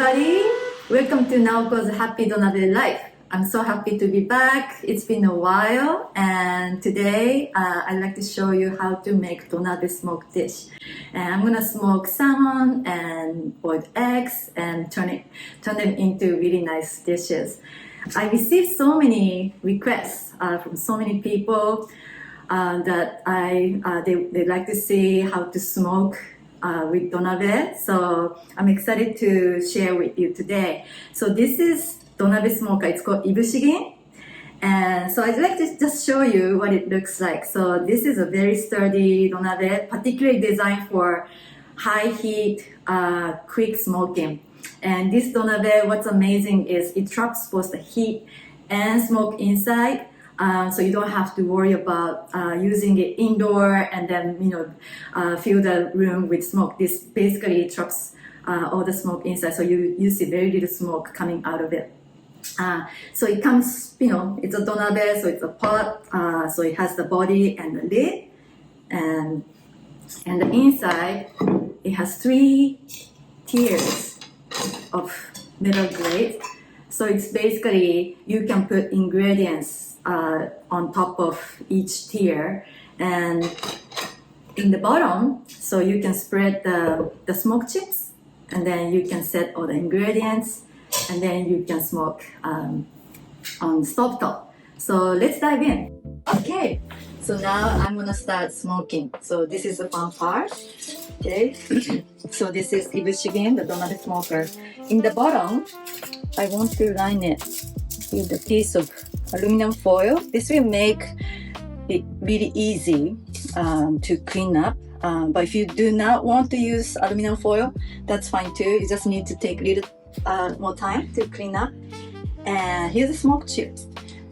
everybody. Welcome to Naoko's Happy Donabe Life. I'm so happy to be back. It's been a while, and today I'd like to show you how to make Donabe smoke dish. And I'm gonna smoke salmon and boiled eggs and turn them into really nice dishes. I received so many requests from so many people that they like to see how to smoke with Donabe. So I'm excited to share with you today. So this is Donabe Smoker. It's called Ibushi Gin. And so I'd like to just show you what it looks like. So this is a very sturdy Donabe, particularly designed for high heat, quick smoking. And this Donabe, what's amazing is it traps both the heat and smoke inside. So you don't have to worry about using it indoor and then fill the room with smoke. This basically traps all the smoke inside, so you see very little smoke coming out of it. So it comes, it's a Donabe, so it's a pot. So it has the body and the lid, and the inside it has 3 tiers of metal grates. So it's basically you can put ingredients on top of each tier, and in the bottom, so you can spread the smoke chips, and then you can set all the ingredients, and then you can smoke on stovetop. So let's dive in. Okay, so now I'm gonna start smoking. So this is the fun part. Okay, so this is Ibushi Gin, the Donabe Smoker. In the bottom, I want to line it with a piece of aluminum foil. This will make it really easy to clean up. But if you do not want to use aluminum foil, that's fine too. You just need to take a little more time to clean up. And here's the smoke chips.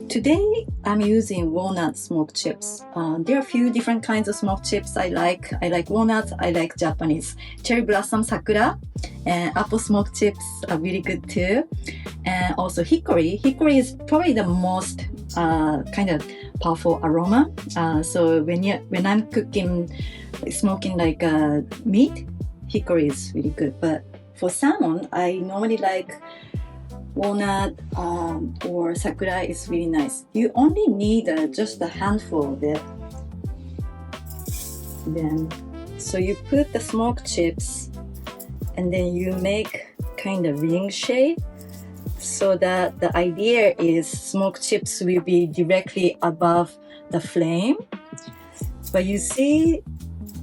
Today I'm using walnut smoke chips. There are a few different kinds of smoke chips I like. I like walnuts, I like Japanese cherry blossom Sakura, and apple smoke chips are really good too. And also hickory. Hickory is probably the most kind of powerful aroma. So when I'm cooking, smoking like meat, hickory is really good. But for salmon, I normally like walnut or Sakura is really nice. You only need just a handful of it. Then, so you put the smoke chips, and then you make kind of ring shape, so that the idea is smoke chips will be directly above the flame. But you see,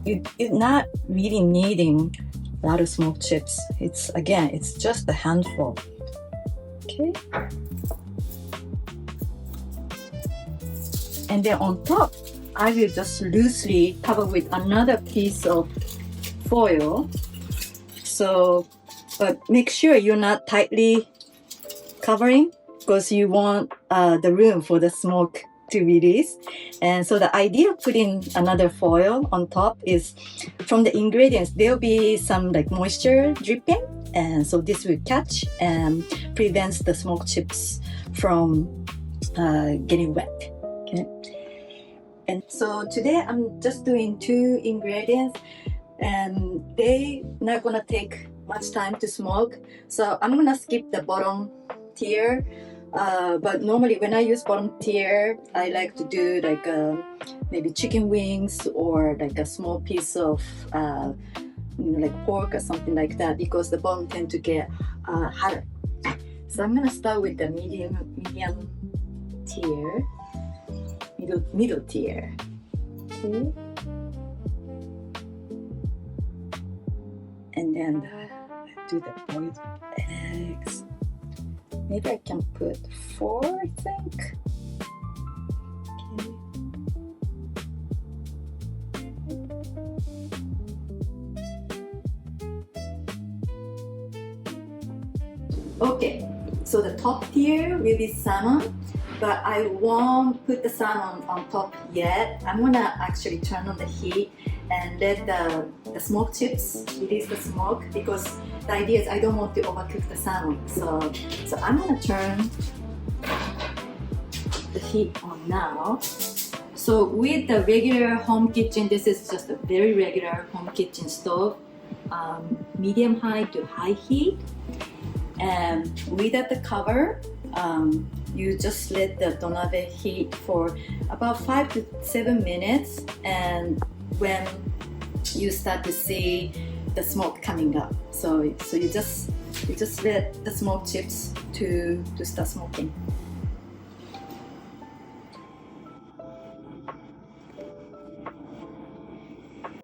you're not really needing a lot of smoke chips. It's just a handful. Okay. And then on top, I will just loosely cover with another piece of foil. So, but make sure you're not tightly covering, because you want the room for the smoke to release. And so the idea of putting another foil on top is, from the ingredients, there'll be some like moisture dripping, and so this will catch and prevents the smoke chips from getting wet. Okay. And so today I'm just doing 2 ingredients, and they not gonna take much time to smoke. So I'm gonna skip the bottom tier. But normally when I use bottom tier, I like to do like maybe chicken wings or like a small piece of like pork or something like that, because the bottom tend to get hotter. So I'm gonna start with the medium tier, middle tier. Okay. And then do the boiled eggs. Maybe I can put 4, I think. Okay, so the top tier will be salmon, but I won't put the salmon on top yet. I'm gonna actually turn on the heat and let the smoke chips release the smoke, because the idea is I don't want to overcook the salmon. So I'm gonna turn the heat on now. So with the regular home kitchen, this is just a very regular home kitchen stove, medium high to high heat. And without the cover, you just let the donabe heat for about 5 to 7 minutes, and when you start to see the smoke coming up, so you just let the smoke chips to start smoking.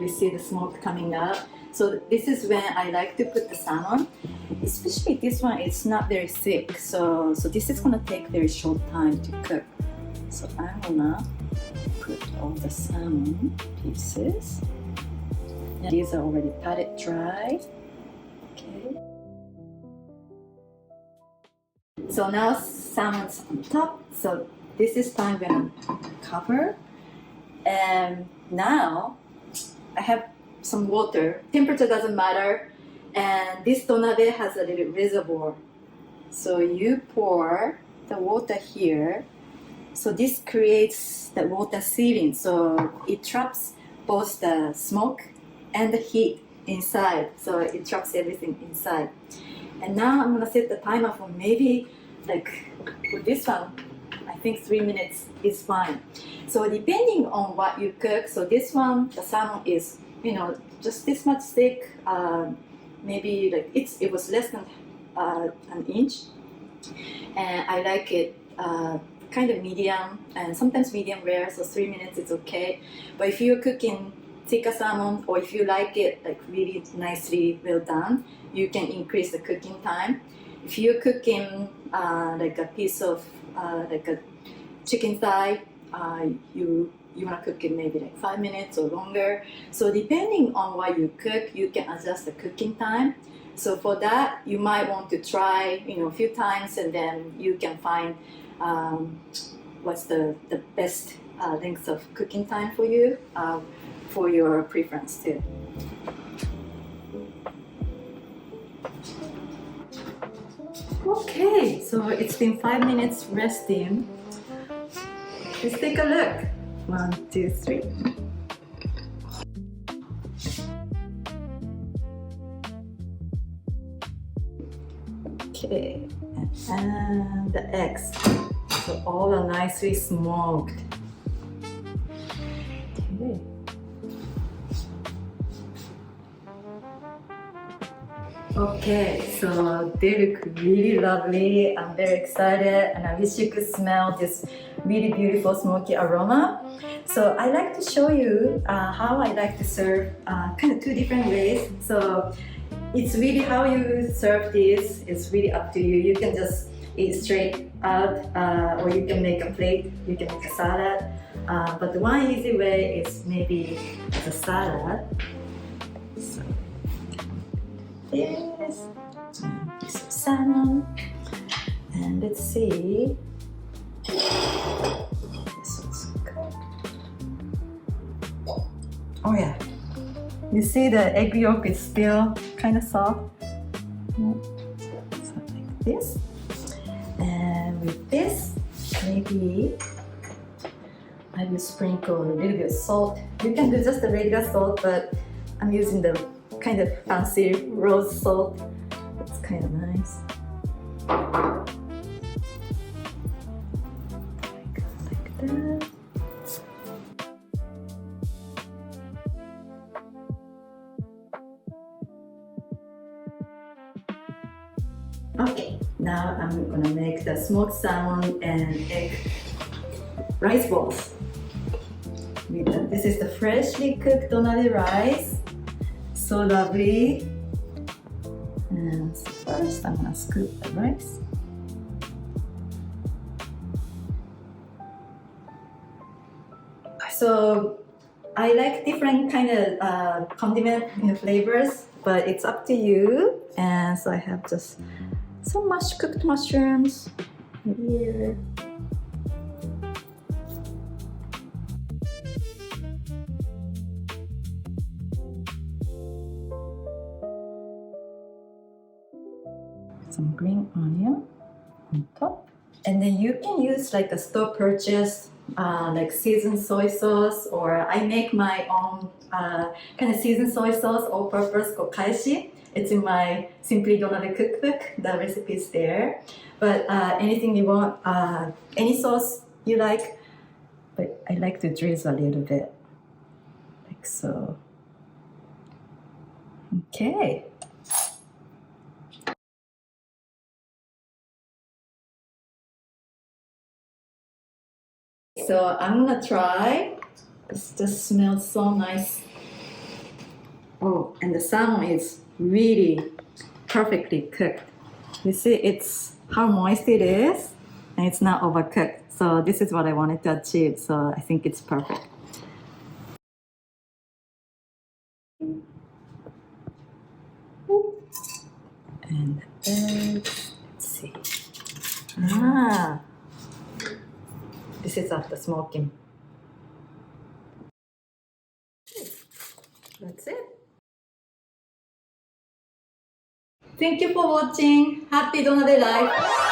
You see the smoke coming up. So this is when I like to put the salmon. Especially this one, it's not very thick, so this is gonna take very short time to cook. So I'm gonna put all the salmon pieces. And these are already patted dry. Okay. So now salmon's on top. So this is time when I cover. And now I have some water. Temperature doesn't matter. And this donabe has a little reservoir. So you pour the water here. So this creates the water ceiling. So it traps both the smoke and the heat inside. So it traps everything inside. And now I'm gonna set the timer for maybe for this one, I think 3 minutes is fine. So depending on what you cook, so this one, the salmon is, just this much thick, maybe it was less than an inch, and I like it kind of medium and sometimes medium rare, so 3 minutes is okay. But if you're cooking thicker salmon, or if you like it really nicely well done, you can increase the cooking time. If you're cooking a piece of a chicken thigh, you want to cook it maybe 5 minutes or longer. So depending on what you cook, you can adjust the cooking time. So for that, you might want to try a few times, and then you can find what's the best length of cooking time for you, for your preference too. Okay, so it's been 5 minutes resting. Let's take a look. 1, 2, 3. Okay, and the eggs. So all are nicely smoked. Okay. Okay, so they look really lovely. I'm very excited, and I wish you could smell this really beautiful smoky aroma. So I like to show you how I like to serve kind of 2 different ways. So it's really how you serve this. It's really up to you. You can just eat straight out, or you can make a plate. You can make a salad. But the one easy way is maybe as a salad. So this, and piece of salmon, and let's see. This one's good. Oh yeah, you see the egg yolk is still kind of soft. So like this, and with this, maybe I will sprinkle a little bit of salt. You can do just the regular salt, but I'm using the kind of fancy rose salt. It's kind of nice. Like that. Okay, now I'm gonna make the smoked salmon and egg rice balls. This is the freshly cooked donabe rice. So lovely. And first I'm gonna scoop the rice. So I like different kind of condiment flavors, but it's up to you. And so I have just some cooked mushrooms here. Some green onion on top, and then you can use a store purchased like seasoned soy sauce, or I make my own kind of seasoned soy sauce, all-purpose kokaishi. It's in my Simply Donabe cookbook. The recipe is there. But anything you want, any sauce you like. But I like to drizzle a little bit, like so. Okay. So I'm gonna try. This just smells so nice. Oh, and the salmon is really perfectly cooked. You see, it's how moist it is, and it's not overcooked. So this is what I wanted to achieve. So I think it's perfect. And let's see. Ah, this is after smoking. That's it. Thank you for watching. Happy Donabe Life.